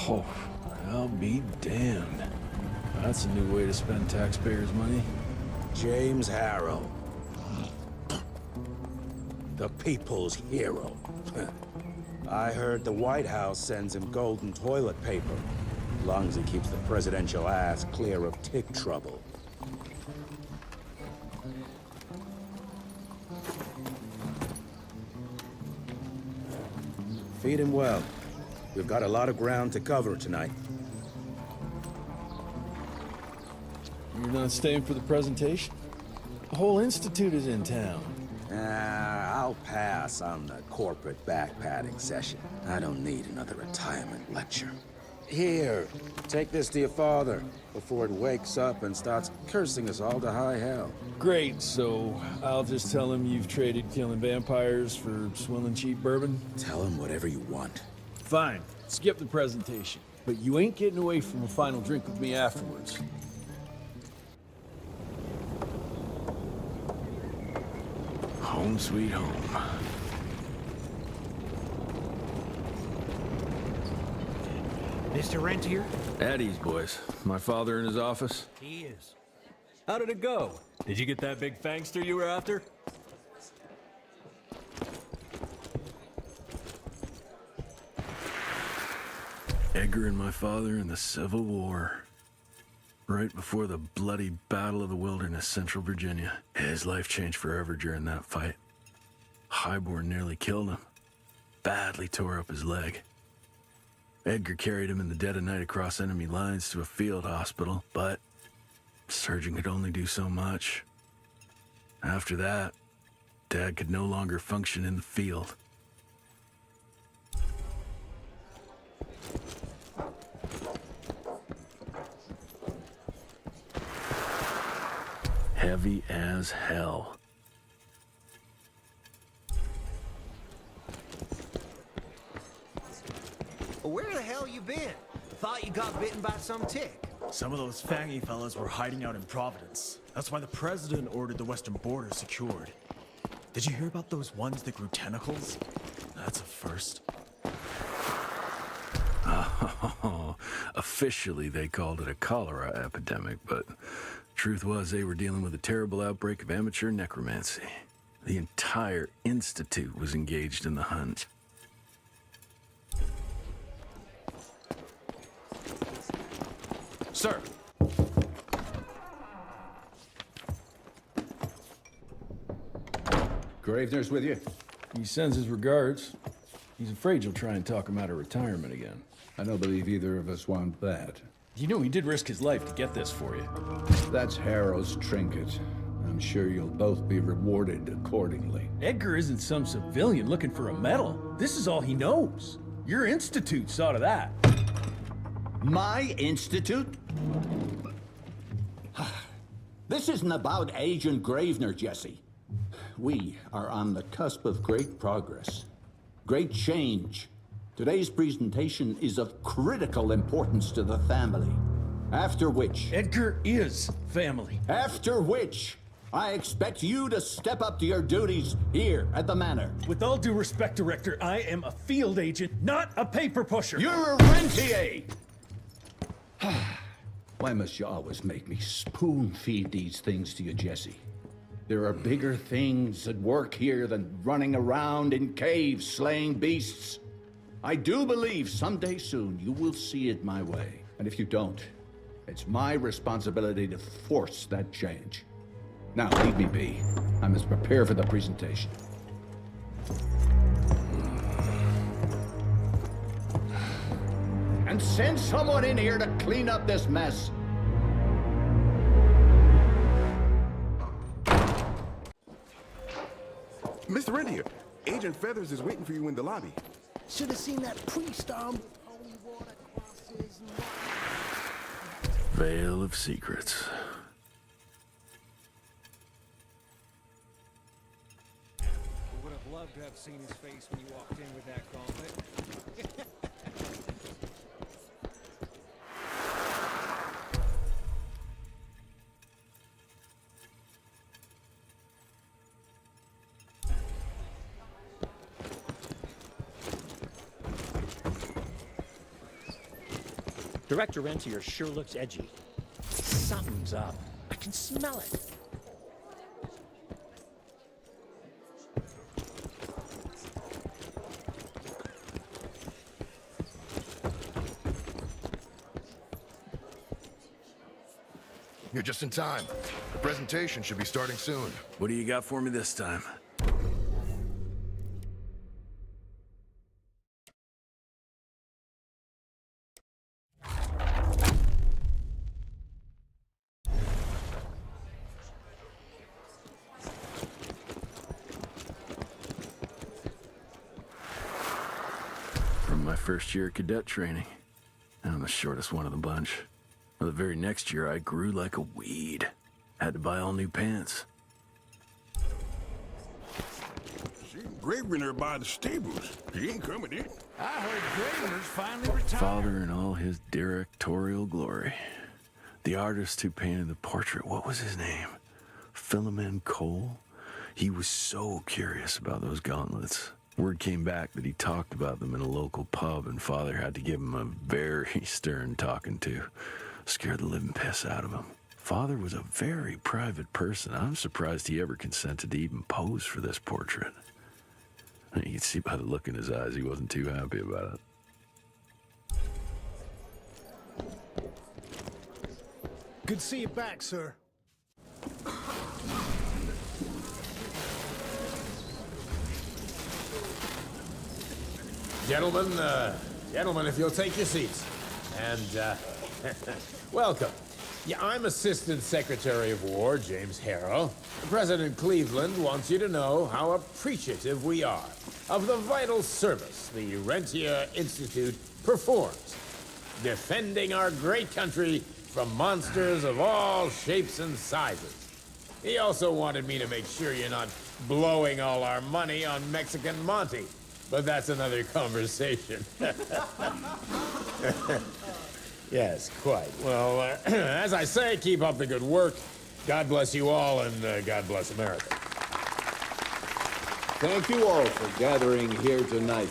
Oh, I'll be damned. That's a new way to spend taxpayers' money. James Harrow. The people's hero. I heard the White House sends him golden toilet paper, as long as he keeps the presidential ass clear of tick trouble. Feed him well. We've got a lot of ground to cover tonight. You're not staying for the presentation? The whole institute is in town. I'll pass on the corporate back-patting session. I don't need another retirement lecture. Here, take this to your father before it wakes up and starts cursing us all to high hell. Great, so I'll just tell him you've traded killing vampires for swilling cheap bourbon? Tell him whatever you want. Fine, skip the presentation. But you ain't getting away from a final drink with me afterwards. Home sweet home. Mr. Rentier? At ease, boys. My father in his office? He is. How did it go? Did you get that big fangster you were after? Edgar and my father in the Civil War. Right before the bloody Battle of the Wilderness, Central Virginia. His life changed forever during that fight. Highborn nearly killed him. Badly tore up his leg. Edgar carried him in the dead of night across enemy lines to a field hospital, but the surgeon could only do so much. After that, Dad could no longer function in the field. Heavy as hell. Well, where the hell you been? Thought you got bitten by some tick. Some of those fangy fellas were hiding out in Providence. That's why the president ordered the western border secured. Did you hear about those ones that grew tentacles? That's a first. Officially, they called it a cholera epidemic, but truth was they were dealing with a terrible outbreak of amateur necromancy. The entire institute was engaged in the hunt. Sir! Gravener's with you? He sends his regards. He's afraid you'll try and talk him out of retirement again. I don't believe either of us want that. You know he did risk his life to get this for you. That's Harrow's trinket. I'm sure you'll both be rewarded accordingly. Edgar isn't some civilian looking for a medal. This is all he knows. Your institute saw to that. My institute? This isn't about Agent Gravener, Jesse. We are on the cusp of great progress, great change. Today's presentation is of critical importance to the family. After which... Edgar is family. After which, I expect you to step up to your duties here at the Manor. With all due respect, Director, I am a field agent, not a paper pusher. You're a rentier! Why must you always make me spoon-feed these things to you, Jesse? There are bigger things at work here than running around in caves slaying beasts. I do believe someday soon you will see it my way. And if you don't, it's my responsibility to force that change. Now, leave me be. I must prepare for the presentation. And send someone in here to clean up this mess. Mr. Rentier, Agent Feathers is waiting for you in the lobby. Should have seen that priest holy water crosses. Veil of Secrets. Would have loved to have seen his face when you walked in with that gauntlet. Director Rentier sure looks edgy. Something's up. I can smell it. You're just in time. The presentation should be starting soon. What do you got for me this time? From my first year of cadet training. I'm the shortest one of the bunch. Well, the very next year, I grew like a weed. Had to buy all new pants. See, Gravener by the stables. He ain't coming in. I heard Gravener's finally retired. Father in all his directorial glory. The artist who painted the portrait, what was his name? Philomen Cole? He was so curious about those gauntlets. Word came back that he talked about them in a local pub, and Father had to give him a very stern talking to. Scared the living piss out of him. Father was a very private person. I'm surprised he ever consented to even pose for this portrait. You can see by the look in his eyes he wasn't too happy about it. Good to see you back, sir. Gentlemen, if you'll take your seats. And, welcome. Yeah, I'm Assistant Secretary of War, James Harrow. President Cleveland wants you to know how appreciative we are of the vital service the Rentier Institute performs, defending our great country from monsters of all shapes and sizes. He also wanted me to make sure you're not blowing all our money on Mexican Monte. But that's another conversation. Yes, quite. Well, as I say, keep up the good work. God bless you all, and God bless America. Thank you all for gathering here tonight.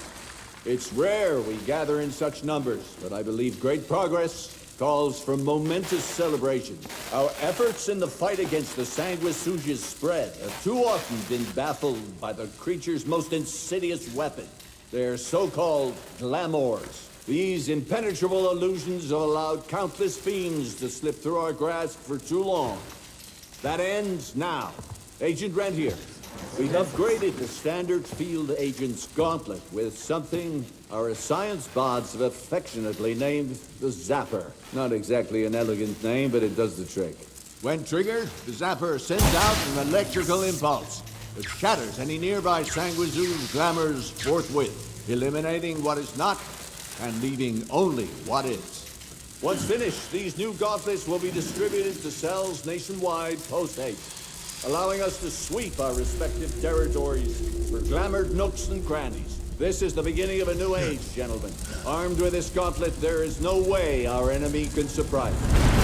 It's rare we gather in such numbers, but I believe great progress calls for momentous celebration. Our efforts in the fight against the sanguisuga's spread have too often been baffled by the creature's most insidious weapon, their so-called glamours. These impenetrable illusions have allowed countless fiends to slip through our grasp for too long. That ends now. Agent Rentier, we've upgraded the standard field agent's gauntlet with something our science bots have affectionately named the Zapper. Not exactly an elegant name, but it does the trick. When triggered, the Zapper sends out an electrical impulse that shatters any nearby sanguisuga's glamours forthwith, eliminating what is not and leaving only what is. Once finished, these new gauntlets will be distributed to cells nationwide post-haste, allowing us to sweep our respective territories for glamoured nooks and crannies. This is the beginning of a new age, gentlemen. Armed with this gauntlet, there is no way our enemy can surprise us.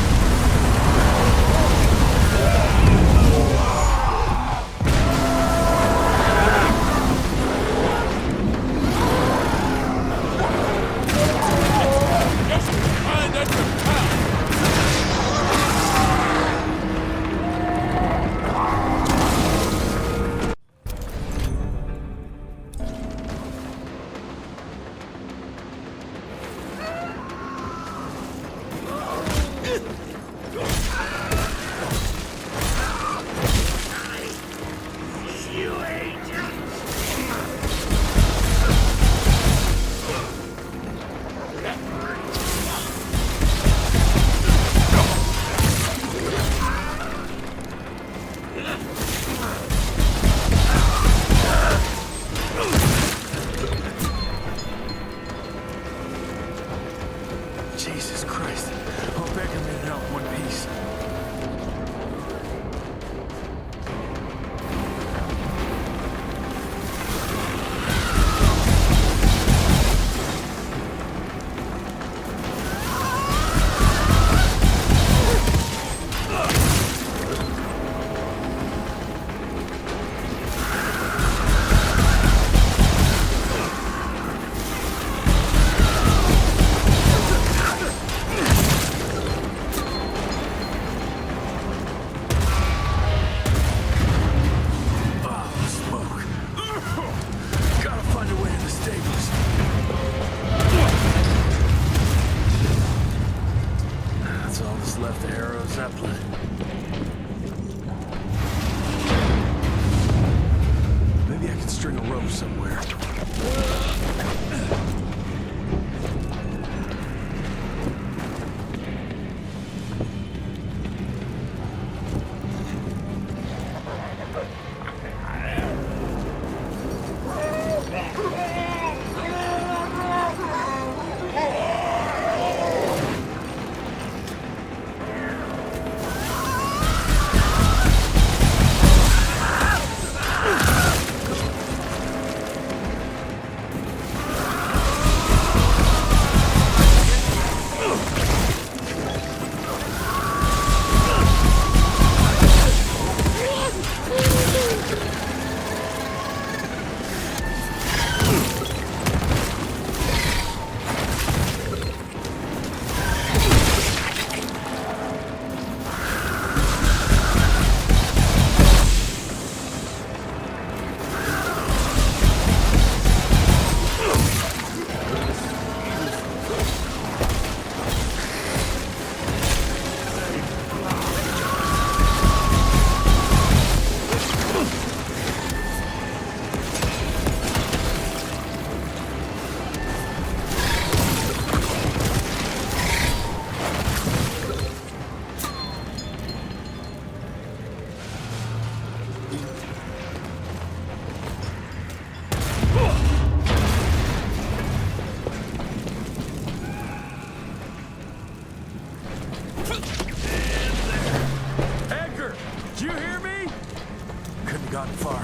gotten far.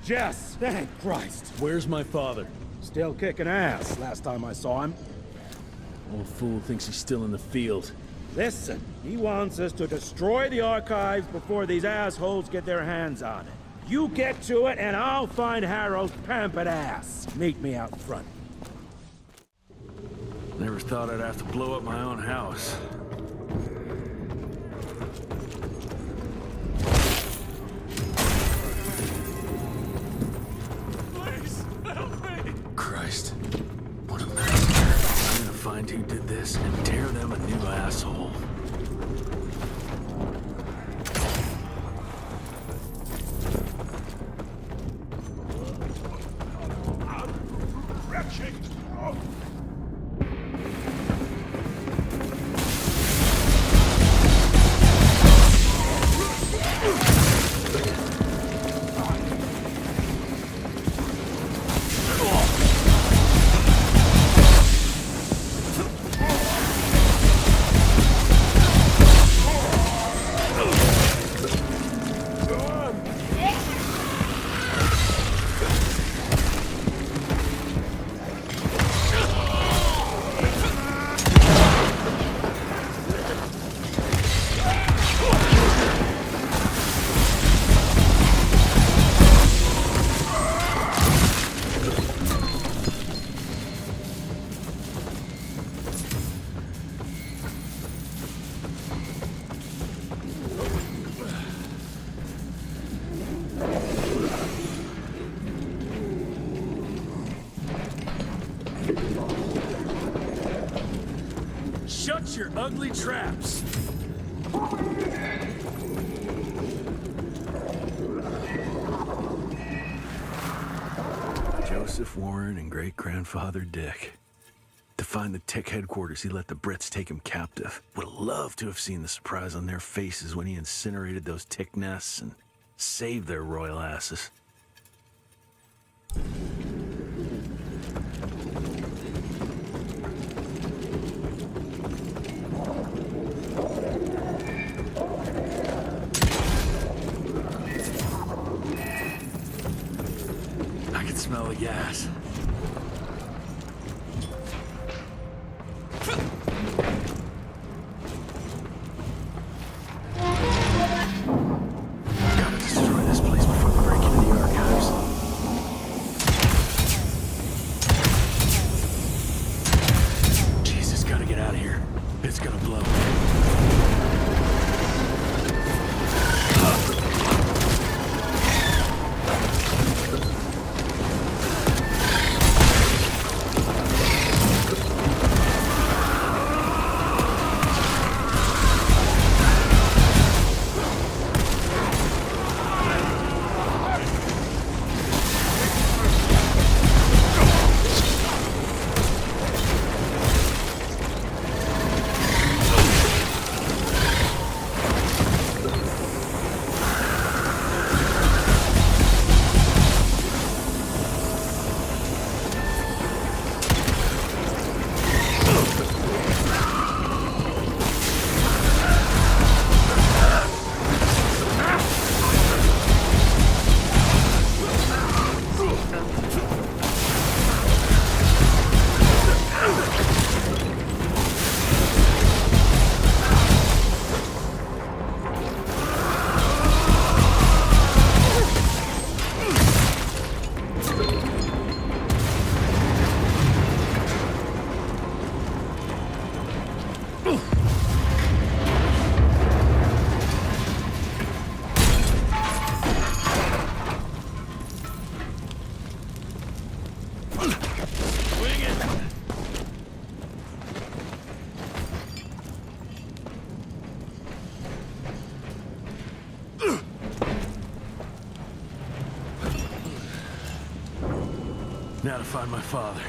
Jess, thank Christ. Where's my father? Still kicking ass last time I saw him. Old fool thinks he's still in the field. Listen, he wants us to destroy the archives before these assholes get their hands on it. You get to it, and I'll find Harold's pampered ass. Meet me out front. Never thought I'd have to blow up my own house. Please, help me! Christ. What a massacre. I'm gonna find who did this and tear them a new asshole. Shut your ugly traps! Joseph Warren and great-grandfather Dick. To find the Tick headquarters, he let the Brits take him captive. Would have loved to have seen the surprise on their faces when he incinerated those Tick nests and saved their royal asses. I can smell the gas. Gotta destroy this place before we break into the archives. Jesus, gotta get out of here. It's gonna blow. Now to find my father.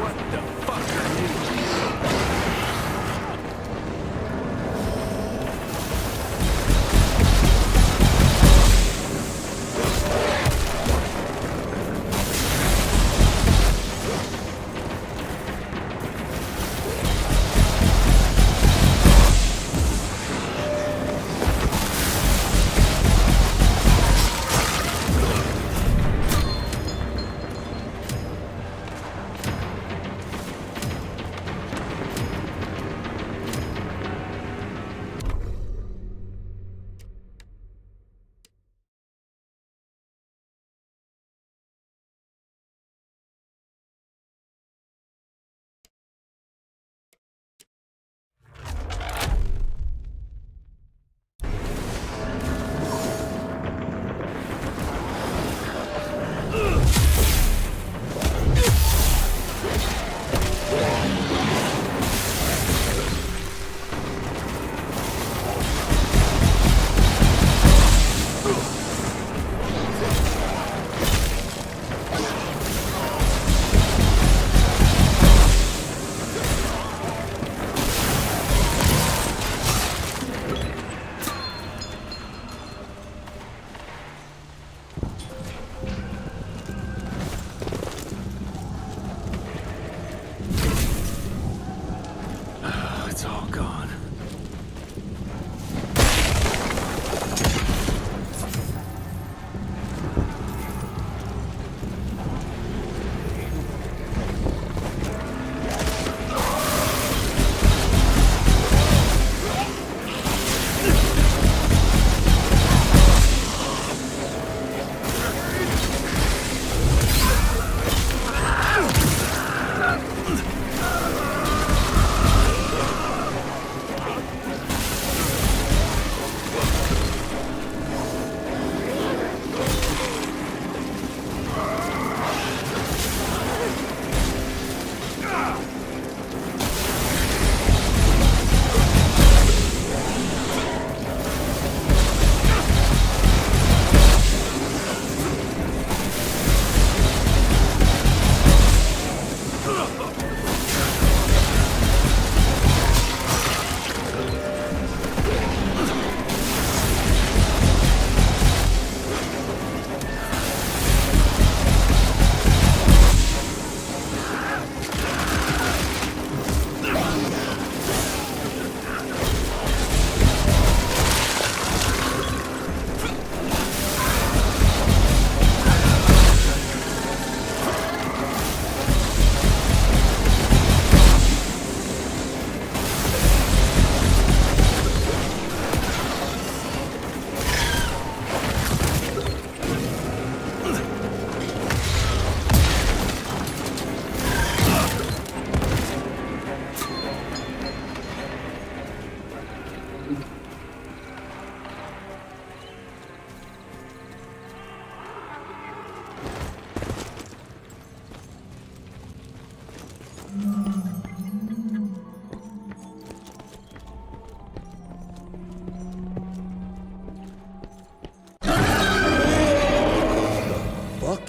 What the fuck are you? It's all gone.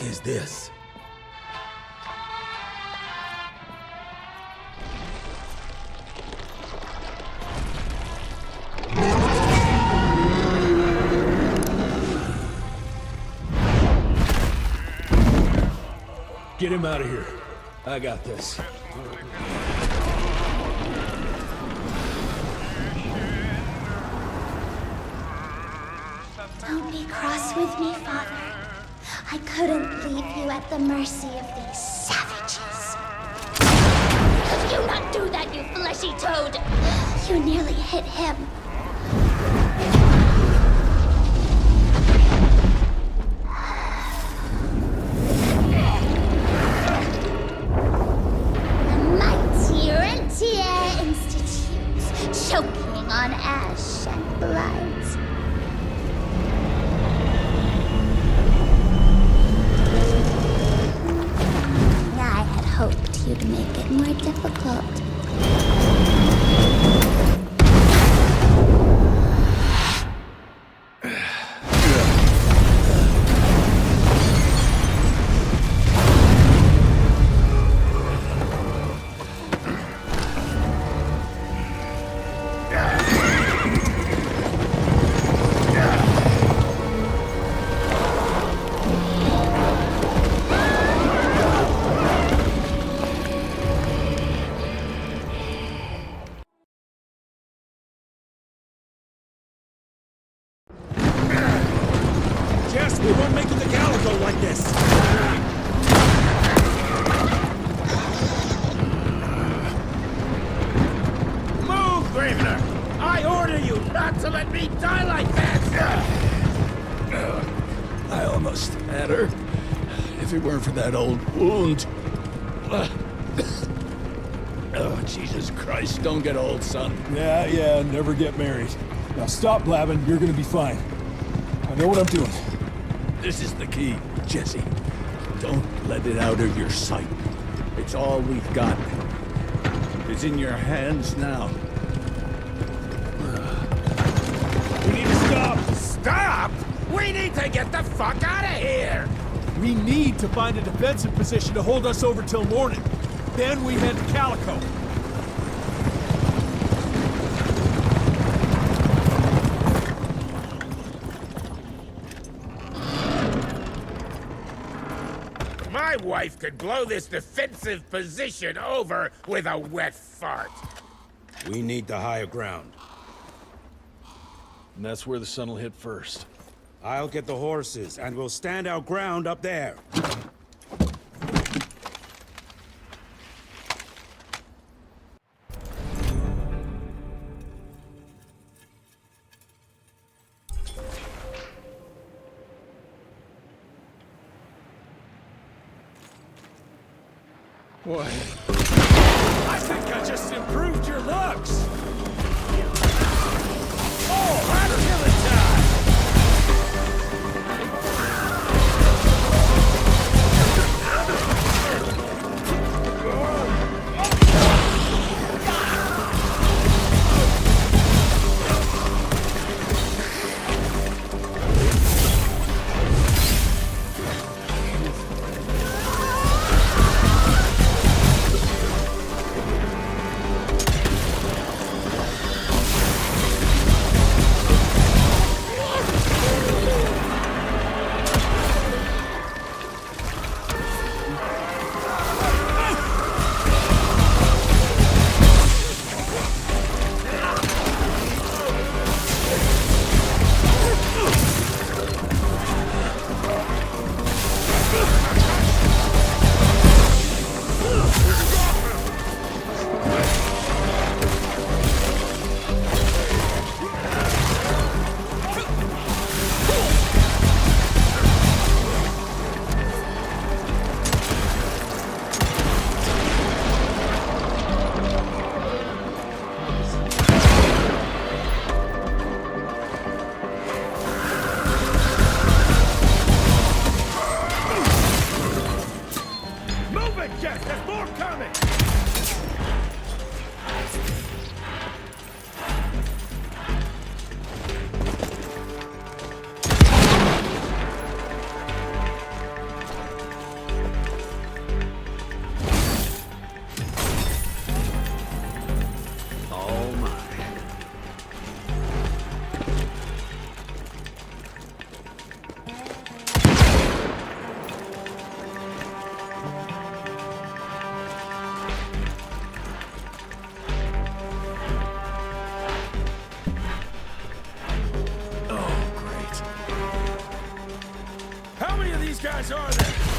Is this? Get him out of here. I got this. Don't be cross with me, Father. I couldn't leave you at the mercy of these savages. Could you not do that, you fleshy toad? You nearly hit him. The mighty Rentier Institute, choking on ash and blood. Hoped you'd make it more difficult. We won't make it to Calico like this! Move, Gravener! I order you not to let me die like that! I almost had her. If it weren't for that old wound. Oh, Jesus Christ, don't get old, son. Yeah, never get married. Now stop blabbing, you're gonna be fine. I know what I'm doing. This is the key, Jesse. Don't let it out of your sight. It's all we've got. It's in your hands now. We need to stop! Stop?! We need to get the fuck out of here! We need to find a defensive position to hold us over till morning. Then we head to Calico. My wife could blow this defensive position over with a wet fart. We need the higher ground. And that's where the sun will hit first. I'll get the horses, and we'll stand our ground up there. What? I think I just improved your looks! Oh, hot killing time! guys are there?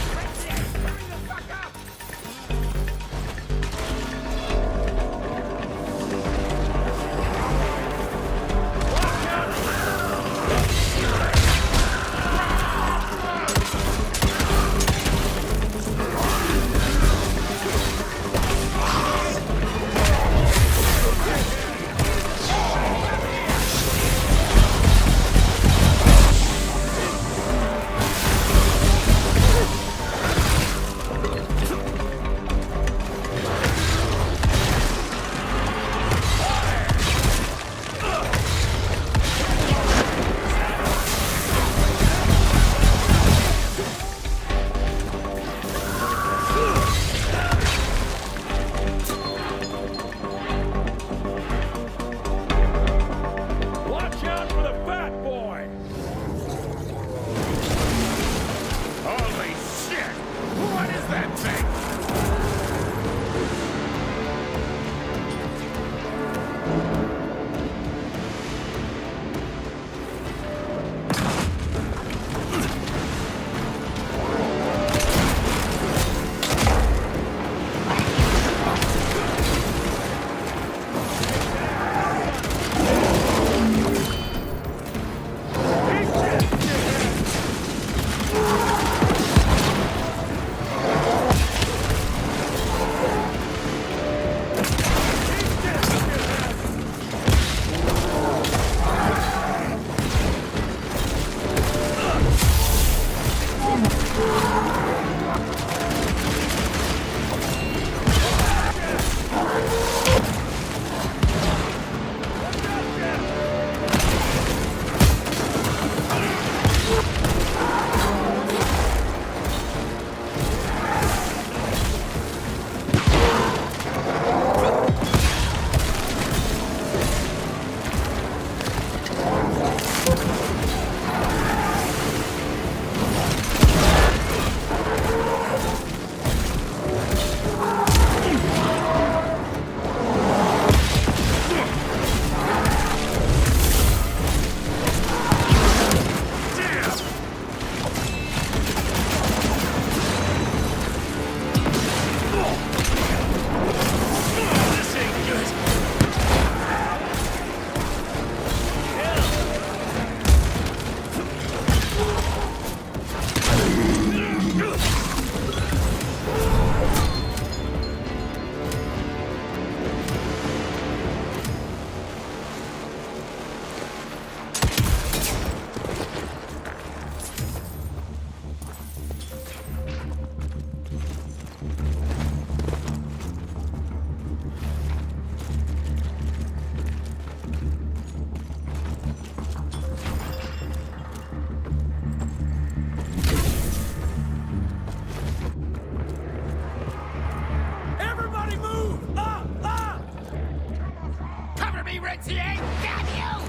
me, Ritzy! Damn you!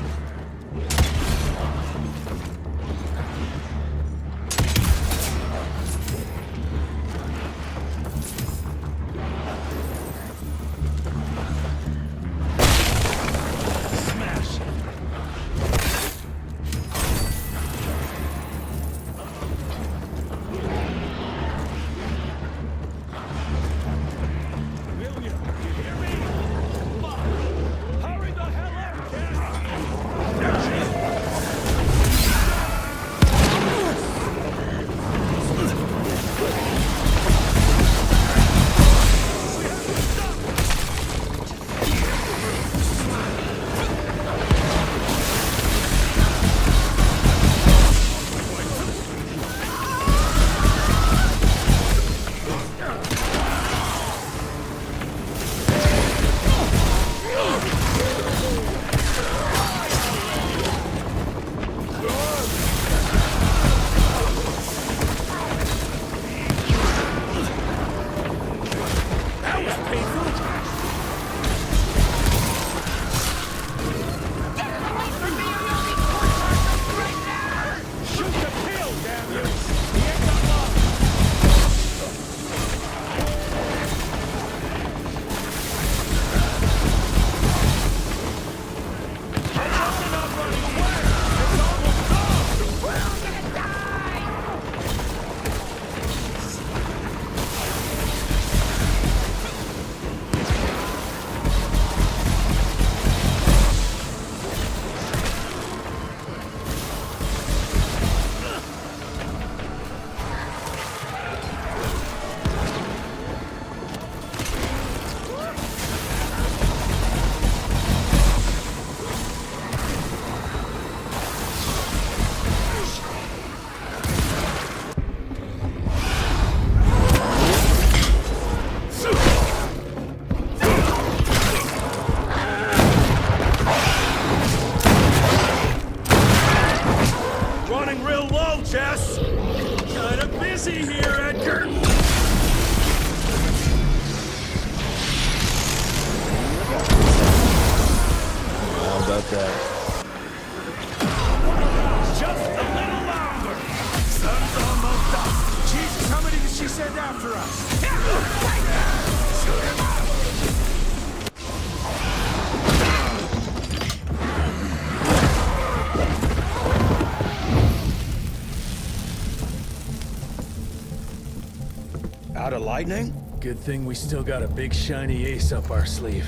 Out of lightning? Good thing we still got a big shiny ace up our sleeve.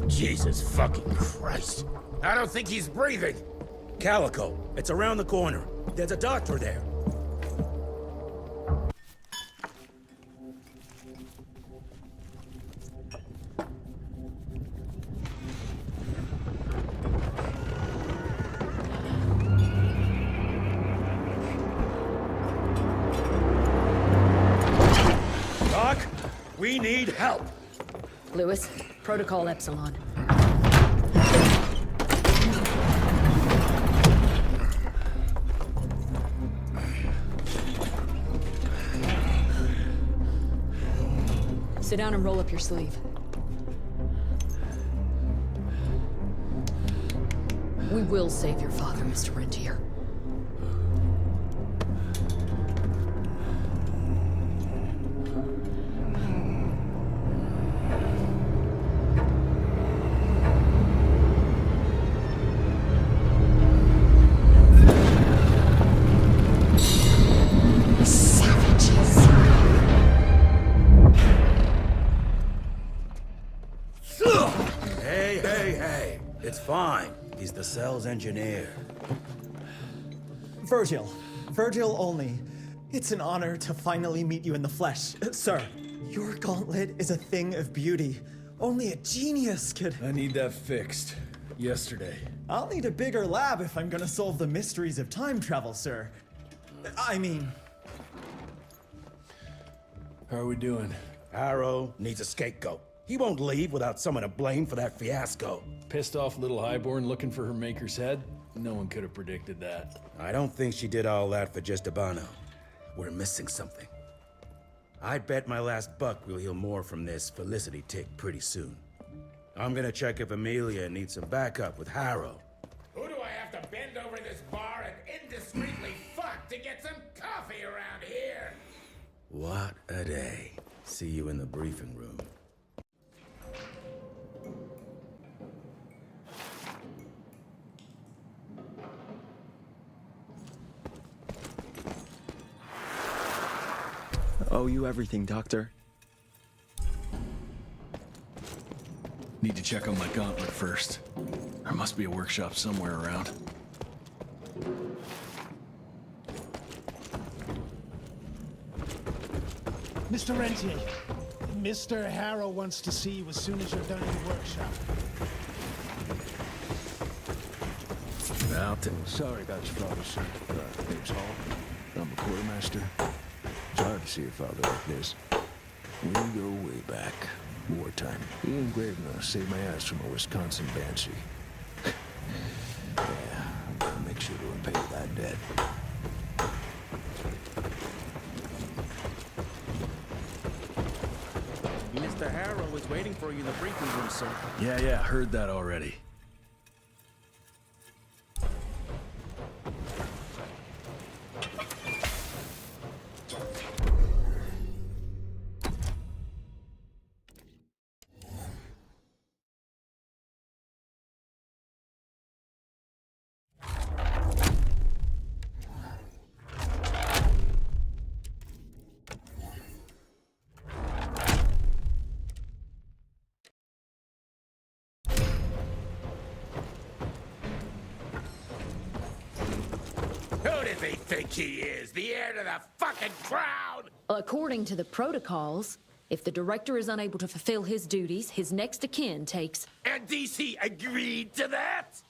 Jesus fucking Christ. I don't think he's breathing. Calico, it's around the corner. There's a doctor there. Doc, we need help. Lewis, Protocol Epsilon. Sit down and roll up your sleeve. We will save your father, Mr. Rentier. It's fine. He's the cell's engineer. Virgil. Virgil only. It's an honor to finally meet you in the flesh. Sir, your gauntlet is a thing of beauty. Only a genius could... I need that fixed. Yesterday. I'll need a bigger lab if I'm gonna solve the mysteries of time travel, sir. I mean... How are we doing? Arrow needs a scapegoat. He won't leave without someone to blame for that fiasco. Pissed off little highborn looking for her maker's head? No one could have predicted that. I don't think she did all that for just Abano. We're missing something. I'd bet my last buck we'll hear more from this Felicity tick pretty soon. I'm gonna check if Amelia needs some backup with Harrow. Who do I have to bend over this bar and indiscreetly fuck to get some coffee around here? What a day. See you in the briefing room. Owe you everything, Doctor. Need to check on my gauntlet first. There must be a workshop somewhere around. Mr. Rentier, Mr. Harrow wants to see you as soon as you're done in the workshop. Sorry about your father, sir. Name's Hall. I'm a quartermaster. It's hard to see your father like this. We go way back. Wartime. He and Gravener saved my ass from a Wisconsin banshee. Yeah, I'm gonna make sure to repay that debt. Mr. Harrow is waiting for you in the briefing room, sir. Yeah, heard that already. Who does he think he is? The heir to the fucking crown? According to the protocols, if the director is unable to fulfill his duties, his next of kin takes... And DC agreed to that?